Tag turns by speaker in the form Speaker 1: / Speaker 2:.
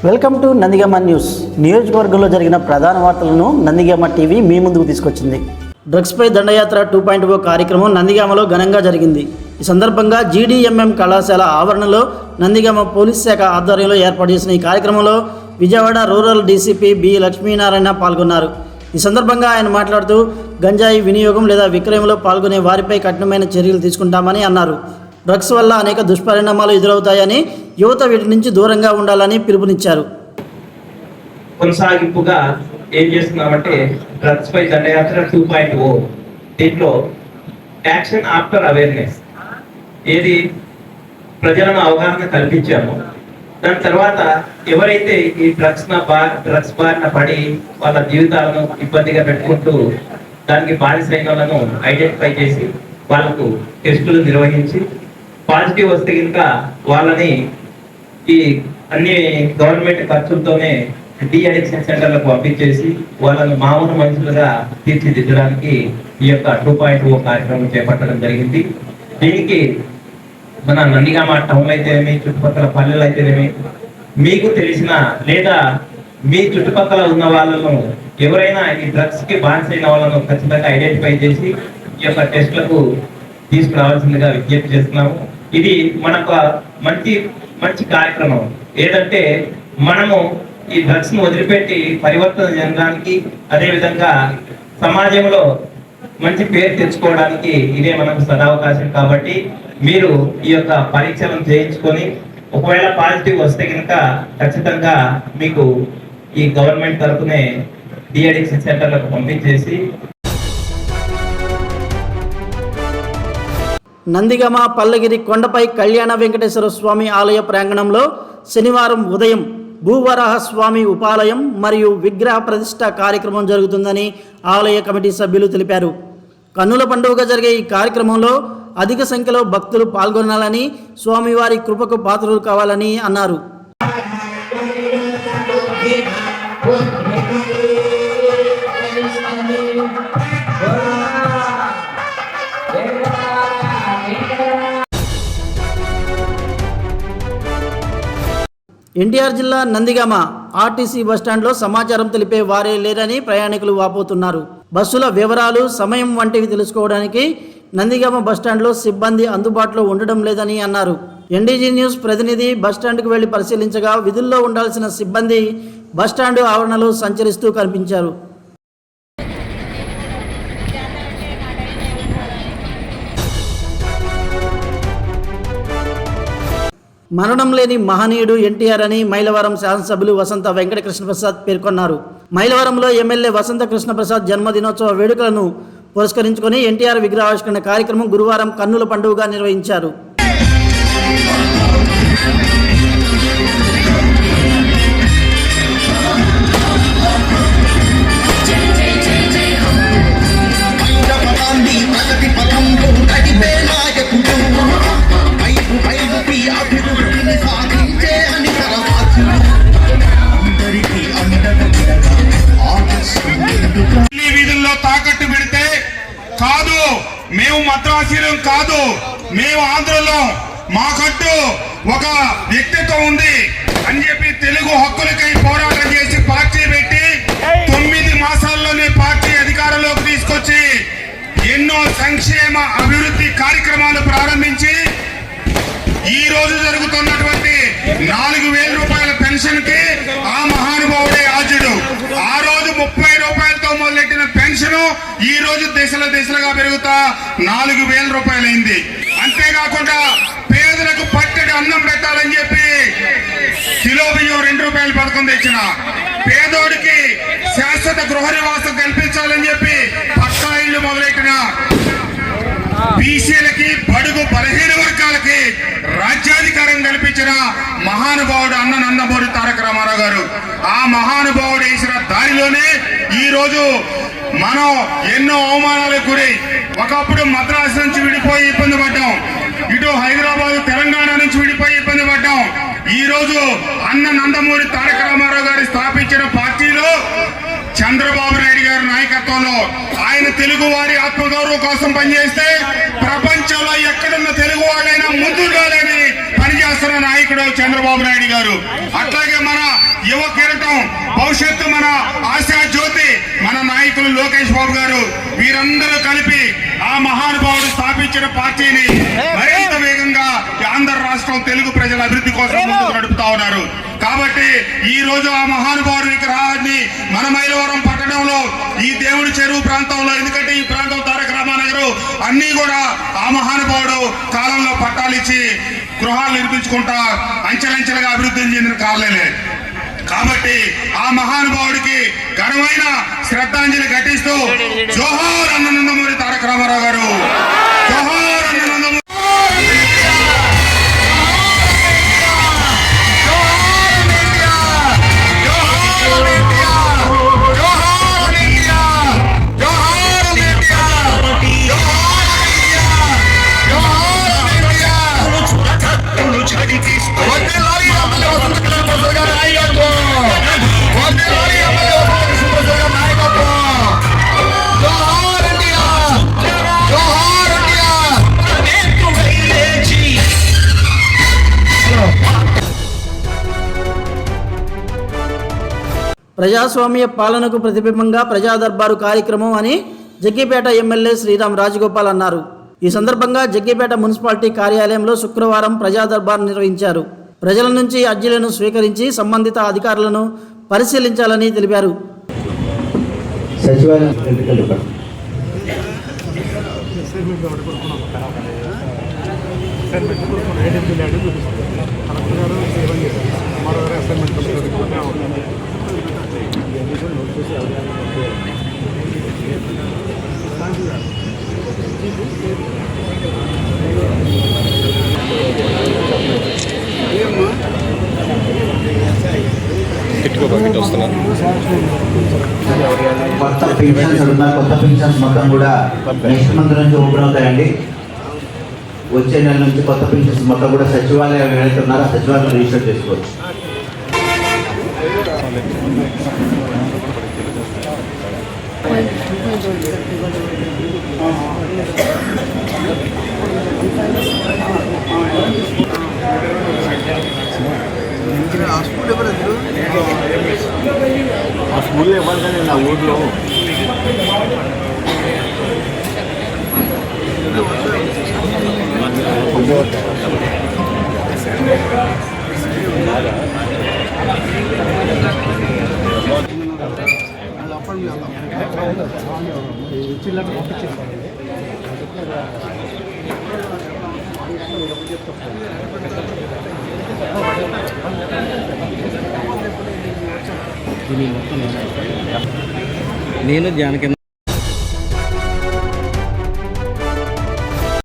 Speaker 1: Welcome to Nandigama news. నియోజకవర్గంలో జరిగిన ప్రధాన వార్తలను నందిగామ టీవీ మీ ముందుకు తీసుకొచ్చింది. డ్రగ్స్పై దండయాత్ర 2.0 కార్యక్రమం నందిగామలో ఘనంగా జరిగింది. ఈ సందర్భంగా జీడీఎంఎం కళాశాల ఆవరణలో నందిగామ పోలీస్ శాఖ ఆధ్వర్యంలో ఏర్పాటు చేసిన ఈ కార్యక్రమంలో Vijayawada rural DCP B Lakshminarayana పాల్గొన్నారు. ఈ సందర్భంగా ఆయన మాట్లాడుతూ గంజాయి వినియోగం లేదా విక్రయంలో పాల్గొనే వారిపై కఠినమైన చర్యలు తీసుకుంటామని అన్నారు. డ్రగ్స్ వల్ల అనేక దుష్పరిణామాలు ఎదురవుతాయని, యువత వీటి నుంచి దూరంగా ఉండాలని పిలుపునిచ్చారు.
Speaker 2: కొనసాగింపుగా ఏం చేస్తున్నామంటే డ్రగ్స్ పై దండయాత్ర 2.0. దీంట్లో యాక్షన్ ఆఫ్టర్ అవేర్నెస్, ఏది ప్రజలను అవగాహన కల్పించాము. దాని తర్వాత ఎవరైతే ఈ డ్రగ్స్ బారిన పడి వాళ్ళ జీవితాలను ఇబ్బందిగా పెట్టుకుంటూ దానికి బానిసైన వాళ్ళను ఐడెంటిఫై చేసి వాళ్ళకు టెస్టులు నిర్వహించి పాజిటివ్ వస్తే కనుక వాళ్ళని ఈ అన్ని గవర్నమెంట్ ఖర్చులతోనే డి అడిక్షన్ సెంటర్లకు పంపించేసి వాళ్ళను మామూలు మనుషులుగా తీర్చిదిద్దడానికి ఈ యొక్క 2.0 కార్యక్రమం చేపట్టడం జరిగింది. దీనికి మన నందిగామ టౌన్ అయితేనేమి, చుట్టుపక్కల పల్లెలు అయితేనేమి, మీకు తెలిసిన లేదా మీ చుట్టుపక్కల ఉన్న వాళ్ళను ఎవరైనా ఈ డ్రగ్స్ కి బానిసైన వాళ్ళను ఖచ్చితంగా ఐడెంటిఫై చేసి ఈ యొక్క టెస్ట్లకు తీసుకురావాల్సిందిగా విజ్ఞప్తి చేస్తున్నాము. ఇది మనకు మంచి కార్యక్రమం. ఏదంటే మనము ఈ డ్రగ్స్ ను వదిలిపెట్టి పరివర్తన చెందడానికి, అదేవిధంగా సమాజంలో మంచి పేరు తెచ్చుకోవడానికి ఇదే మనకు సదావకాశం. కాబట్టి మీరు ఈ యొక్క పరీక్షలను చేయించుకొని ఒకవేళ పాజిటివ్ వస్తే కనుక ఖచ్చితంగా మీకు ఈ గవర్నమెంట్ తరఫునే డి అడిక్షన్ సెంటర్లకు పంపించేసి
Speaker 1: నందిగామ పల్లగిరి కొండపై కళ్యాణ వెంకటేశ్వర స్వామి ఆలయ ప్రాంగణంలో శనివారం ఉదయం భూవరాహ స్వామి ఉపాలయం మరియు విగ్రహ ప్రతిష్ఠ కార్యక్రమం జరుగుతుందని ఆలయ కమిటీ సభ్యులు తెలిపారు. కన్నుల పండుగగా జరిగే ఈ కార్యక్రమంలో అధిక సంఖ్యలో భక్తులు పాల్గొనాలని, స్వామివారి కృపకు పాత్రలు కావాలని అన్నారు. ఎన్టీఆర్ జిల్లా నందిగామ ఆర్టీసీ బస్టాండ్లో సమాచారం తెలిపే వారే లేరని ప్రయాణికులు వాపోతున్నారు. బస్సుల వివరాలు, సమయం వంటివి తెలుసుకోవడానికి నందిగామ బస్టాండ్లో సిబ్బంది అందుబాటులో ఉండడం లేదని అన్నారు. ఎన్డీజీ న్యూస్ ప్రతినిధి బస్టాండ్కు వెళ్లి పరిశీలించగా విధుల్లో ఉండాల్సిన సిబ్బంది బస్టాండ్ ఆవరణలో సంచరిస్తూ కనిపించారు. మరణం లేని మహనీయుడు ఎన్టీఆర్ అని మైలవరం శాసనసభ్యులు వసంత వెంకట కృష్ణప్రసాద్ పేర్కొన్నారు. మైలవరంలో ఎమ్మెల్యే వసంత కృష్ణప్రసాద్ జన్మదినోత్సవ వేడుకలను పురస్కరించుకొని ఎన్టీఆర్ విగ్రహావిష్కరణ కార్యక్రమం గురువారం కన్నుల పండుగగా నిర్వహించారు.
Speaker 3: తాకట్టు పెడితే కాదు, మేము మద్రాసీలం కాదు, మేము ఆంధ్రలో, మాకంటూ ఒక వ్యక్తిత్వం ఉంది అని చెప్పి తెలుగు హక్కులకై పోరాటం చేసి పార్టీ పెట్టి 9 మాసాల్లోనే పార్టీ అధికారంలోకి తీసుకొచ్చి ఎన్నో సంక్షేమ అభివృద్ధి కార్యక్రమాలు ప్రారంభించి ఈ రోజు జరుగుతున్నటువంటి 4,000 రూపాయల పెన్షన్ కి ఆ మహానుభావుడే ఆద్యుడు. ఆ రోజు 30 రూపాయలతో మొదలెట్టిన పెన్షన్ ఈ రోజు దశలుగా పెరుగుతా 4,000 రూపాయలైంది. అంతేకాకుండా పేదలకు పట్టడి అన్నం పెట్టాలని చెప్పి కిలో బియ్యం 2 రూపాయల పథకం తెచ్చిన, పేదోడికి శాశ్వత గృహ నివాసం కల్పించాలని చెప్పి పక్కా ఇళ్లు మొదలెట్టిన, బీసీలకి బడుగు బలహీన వర్గాలకి రాజ్యాధికారం కల్పించిన మహానుభావుడు అన్న నందమూరి తారక రామారావు గారు. ఆ మహానుభావుడు వేసిన దారిలోనే ఈ రోజు మనం ఎన్నో అవమానాలకు గురై ఒకప్పుడు మద్రాసు నుంచి విడిపోయి ఇబ్బంది పడ్డాం, ఇటు హైదరాబాద్ తెలంగాణ నుంచి విడిపోయి ఇబ్బంది పడ్డాం. ఈ రోజు అన్న నందమూరి తారక రామారావు గారు స్థాపించిన పార్టీలో చంద్రబాబు నాయుడు గారి నాయకత్వంలో ఆయన తెలుగు వారి ఆత్మగౌరవం కోసం పనిచేస్తే ప్రపంచంలో ఎక్కడున్న తెలుగు వాళ్ళైనా ముందుండాలని పనిచేస్తున్న నాయకుడు చంద్రబాబు నాయుడు గారు. అట్లాగే మన యువ కిరీటం, భవిష్యత్తు మన ఆశా జ్యోతి, మన నాయకులు లోకేష్ బాబు గారు, వీరందరూ కలిపి ఆ మహానుభావుడు స్థాపించిన పార్టీని మరింత వేగంగా ఆంధ్ర రాష్ట్రం తెలుగు ప్రజల అభివృద్ధి కోసం ముందుకు నడుపుతా ఉన్నారు. కాబట్టి ఈ రోజు ఆ మహానుభావుడి విగ్రహాన్ని మన మైలవరం పట్టణంలో ఈ దేవుడి చెరువు ప్రాంతంలో, ఎందుకంటే ఈ ప్రాంతం తారక రామానగర్ అన్ని కూడా ఆ మహానుభావుడు కాలంలో పట్టాలిచ్చి గృహాలు నిర్మించుకుంటా అంచెలంచెలుగా అభివృద్ధి చెందిన కాలనే. కాబట్టి ఆ మహానుభావుడికి ఘనమైన శ్రద్ధాంజలి ఘటిస్తూ జోహార్ అన్న నందమూరి తారక రామారావు గారు, జోహార్ అన్న నందమూరి.
Speaker 1: ప్రజాస్వామ్య పాలనకు ప్రతిబింబంగా ప్రజా దర్బారు కార్యక్రమం అని జగ్గీపేట ఎమ్మెల్యే శ్రీరామ్ రాజగోపాల్ అన్నారు. ఈ సందర్భంగా జగ్గీపేట మున్సిపాలిటీ కార్యాలయంలో శుక్రవారం ప్రజా దర్బార్ నిర్వహించారు. ప్రజల నుంచి అర్జీలను స్వీకరించి సంబంధిత అధికారులను పరిశీలించాలని తెలిపారు.
Speaker 4: కొత్త పెన్షన్స్ ఉన్నా, కొత్త పెన్షన్స్ మొత్తం కూడా నెక్స్ట్ మంత్ నుంచి ఓపెన్ అవుతాయండి. వచ్చే నెల నుంచి కొత్త పెన్షన్స్ మొత్తం కూడా సచివాలయం వెళ్తున్నారో సచివాలయం రిజిస్టర్ చేసుకోవచ్చు. ఆ స్కూల్లో ఇవ్వాలి కానీ నా ఊర్లో
Speaker 5: నేను జానకి